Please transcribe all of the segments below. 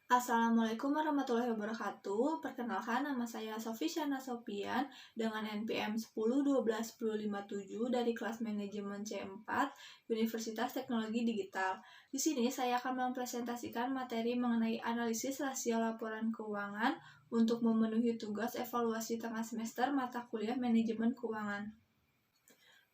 Assalamualaikum warahmatullahi wabarakatuh. Perkenalkan, nama saya Sofisana Sopian dengan NPM 10 12 10 57 dari kelas manajemen C4 Universitas Teknologi Digital. Di sini saya akan mempresentasikan materi mengenai analisis rasio laporan keuangan untuk memenuhi tugas evaluasi tengah semester mata kuliah manajemen keuangan.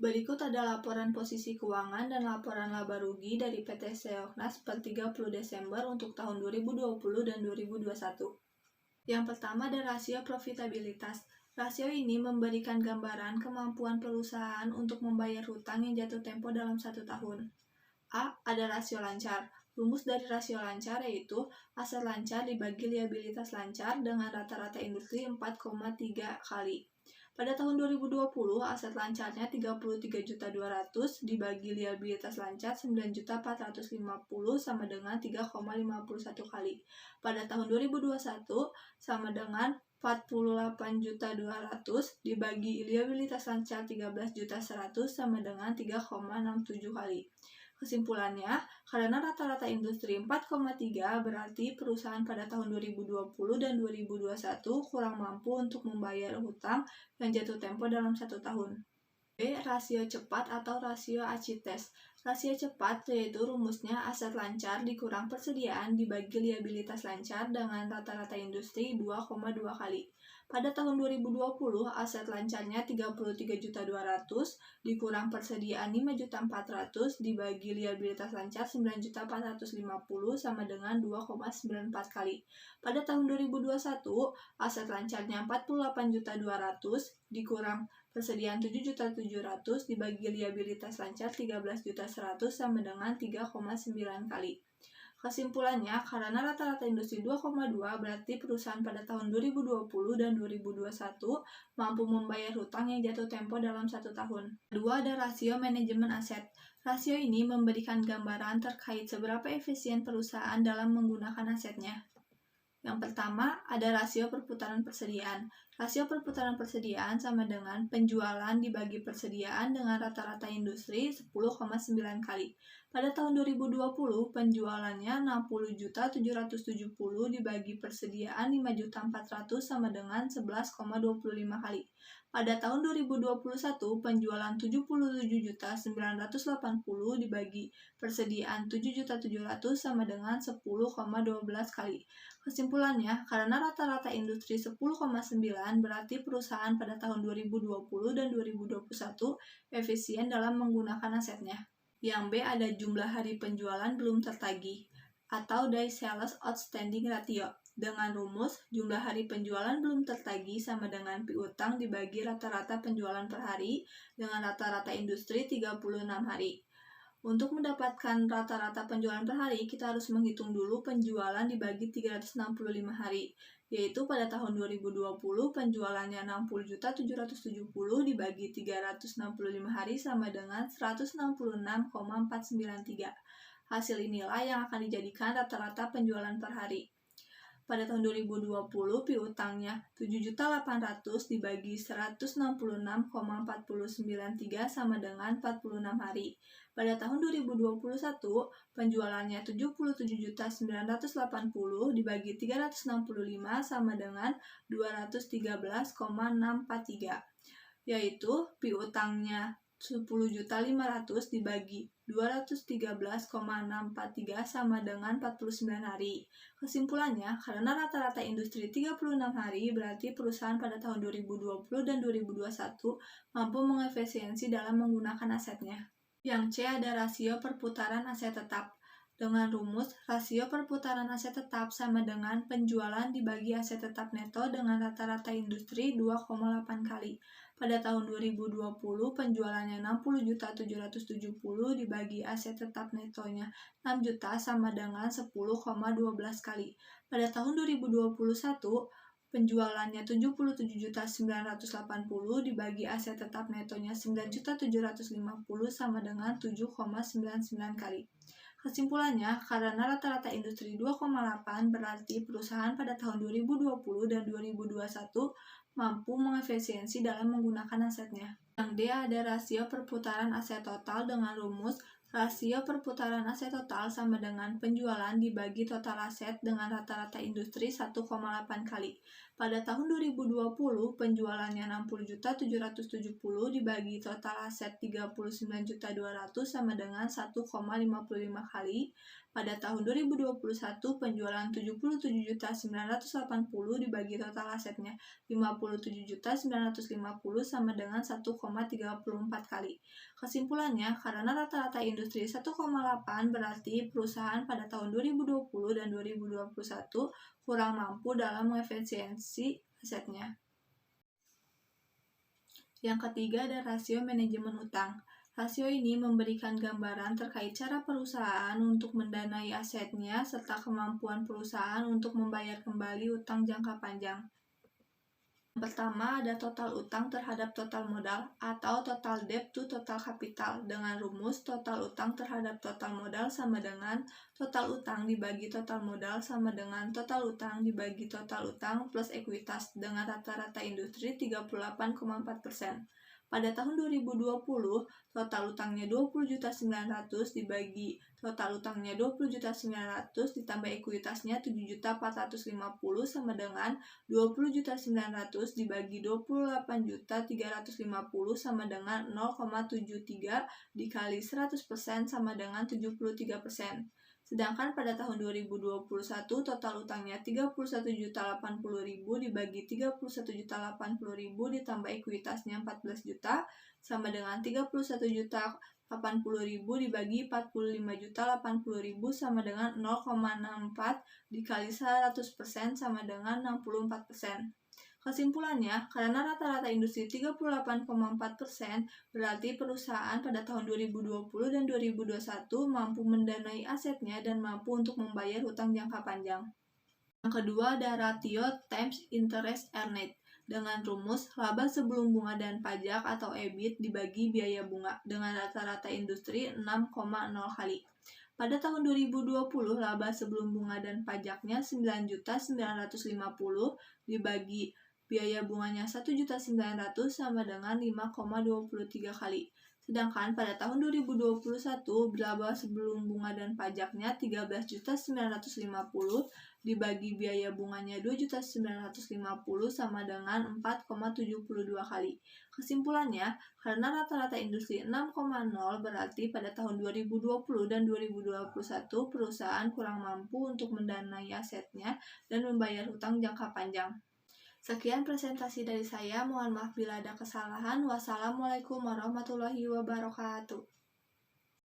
Berikut ada laporan posisi keuangan dan laporan laba rugi dari PT Seoknas per 30 Desember untuk tahun 2020 dan 2021. Yang pertama ada rasio profitabilitas. Rasio ini memberikan gambaran kemampuan perusahaan untuk membayar hutang yang jatuh tempo dalam satu tahun. A. Ada rasio lancar. Rumus dari rasio lancar yaitu aset lancar dibagi liabilitas lancar dengan rata-rata industri 4,3 kali. Pada tahun 2020, aset lancarnya 33.200.000 dibagi liabilitas lancar 9.450.000 sama dengan 3,51 kali. Pada tahun 2021 sama dengan 48.200.000 dibagi liabilitas lancar 13.100.000 sama dengan 3,67 kali. Kesimpulannya, karena rata-rata industri 4,3 berarti perusahaan pada tahun 2020 dan 2021 kurang mampu untuk membayar hutang yang jatuh tempo dalam satu tahun. B. Rasio cepat atau rasio ACITES. Rasio cepat yaitu rumusnya aset lancar dikurang persediaan dibagi liabilitas lancar dengan rata-rata industri 2,2 kali. Pada tahun 2020, aset lancarnya 33.200.000 dikurang persediaan 5.400.000 dibagi liabilitas lancar 9.450.000 sama dengan 2,94 kali. Pada tahun 2021, aset lancarnya 48.200.000 dikurang persediaan 7.700.000 dibagi liabilitas lancar 13.100.000 sama dengan 3,9 kali. Kesimpulannya, karena rata-rata industri 2,2 berarti perusahaan pada tahun 2020 dan 2021 mampu membayar hutang yang jatuh tempo dalam satu tahun. Kedua, ada rasio manajemen aset. Rasio ini memberikan gambaran terkait seberapa efisien perusahaan dalam menggunakan asetnya. Yang pertama, ada rasio perputaran persediaan. Rasio perputaran persediaan sama dengan penjualan dibagi persediaan dengan rata-rata industri 10,9 kali. Pada tahun 2020, penjualannya 60.770 dibagi persediaan 5.400 sama dengan 11,25 kali. Pada tahun 2021, penjualan 77.980 dibagi persediaan 7.700 sama dengan 10,12 kali. Kesimpulannya, karena rata-rata industri 10,9 berarti perusahaan pada tahun 2020 dan 2021 efisien dalam menggunakan asetnya. Yang B ada jumlah hari penjualan belum tertagih atau Days Sales Outstanding Ratio. Dengan rumus, jumlah hari penjualan belum tertagih sama dengan piutang dibagi rata-rata penjualan per hari dengan rata-rata industri 36 hari. Untuk mendapatkan rata-rata penjualan per hari, kita harus menghitung dulu penjualan dibagi 365 hari, yaitu pada tahun 2020 penjualannya 60.770 dibagi 365 hari sama dengan 166,493. Hasil inilah yang akan dijadikan rata-rata penjualan per hari. Pada tahun 2020, piutangnya 7.800.000 dibagi 166,493 sama dengan 46 hari. Pada tahun 2021, penjualannya 77.980 dibagi 365 sama dengan 213,643, yaitu piutangnya 10.500.000 dibagi 213,643 sama dengan 49 hari. Kesimpulannya, karena rata-rata industri 36 hari, berarti perusahaan pada tahun 2020 dan 2021 mampu mengefisiensi dalam menggunakan asetnya. Yang C ada rasio perputaran aset tetap. Dengan rumus, rasio perputaran aset tetap sama dengan penjualan dibagi aset tetap neto dengan rata-rata industri 2,8 kali. Pada tahun 2020, penjualannya 60.770 dibagi aset tetap netonya 6 juta sama dengan 10,12 kali. Pada tahun 2021, penjualannya 77.980 dibagi aset tetap netonya 9.750 sama dengan 7,99 kali. Kesimpulannya, karena rata-rata industri 2,8 berarti perusahaan pada tahun 2020 dan 2021 mampu mengefisiensi dalam menggunakan asetnya. Yang D ada rasio perputaran aset total dengan rumus Rasio perputaran aset total sama dengan penjualan dibagi total aset dengan rata-rata industri 1,8 kali. Pada tahun 2020, penjualannya 60.770 dibagi total aset 39.200 sama dengan 1,55 kali. Pada tahun 2021, penjualan 77.980 dibagi total asetnya 57.950 sama dengan 1,34 kali. Kesimpulannya, karena rata-rata industri 1,8 berarti perusahaan pada tahun 2020 dan 2021 kurang mampu dalam mengefisiensi asetnya. Yang ketiga ada rasio manajemen utang. Rasio ini memberikan gambaran terkait cara perusahaan untuk mendanai asetnya serta kemampuan perusahaan untuk membayar kembali utang jangka panjang. Pertama ada total utang terhadap total modal atau total debt to total capital dengan rumus total utang terhadap total modal sama dengan total utang dibagi total modal sama dengan total utang dibagi total utang plus ekuitas dengan rata-rata industri 38,4%. Pada tahun 2020, total utangnya 20.900 dibagi total utangnya 20.900 ditambah ekuitasnya 7.450 sama dengan 20.900 dibagi 28.350 sama dengan 0,73 dikali 100% sama dengan 73%. Sedangkan pada tahun 2021 total utangnya 31.080.000 dibagi 31.080.000 ditambah ekuitasnya 14 juta sama dengan 31.080.000 dibagi 45.080.000 sama dengan 0,64 dikali 100% sama dengan 64%. Kesimpulannya, karena rata-rata industri 38,4%, berarti perusahaan pada tahun 2020 dan 2021 mampu mendanai asetnya dan mampu untuk membayar hutang jangka panjang. Yang kedua ada ratio times interest earned dengan rumus laba sebelum bunga dan pajak atau EBIT dibagi biaya bunga dengan rata-rata industri 6,0 kali. Pada tahun 2020, laba sebelum bunga dan pajaknya 9.950 dibagi biaya bunganya 1.900 sama dengan 5,23 kali. Sedangkan pada tahun 2021, laba sebelum bunga dan pajaknya 13.950 dibagi biaya bunganya 2.950 sama dengan 4,72 kali. Kesimpulannya, karena rata-rata industri 6,0 berarti pada tahun 2020 dan 2021 perusahaan kurang mampu untuk mendanai asetnya dan membayar hutang jangka panjang. Sekian presentasi dari saya, mohon maaf bila ada kesalahan. Wassalamualaikum warahmatullahi wabarakatuh.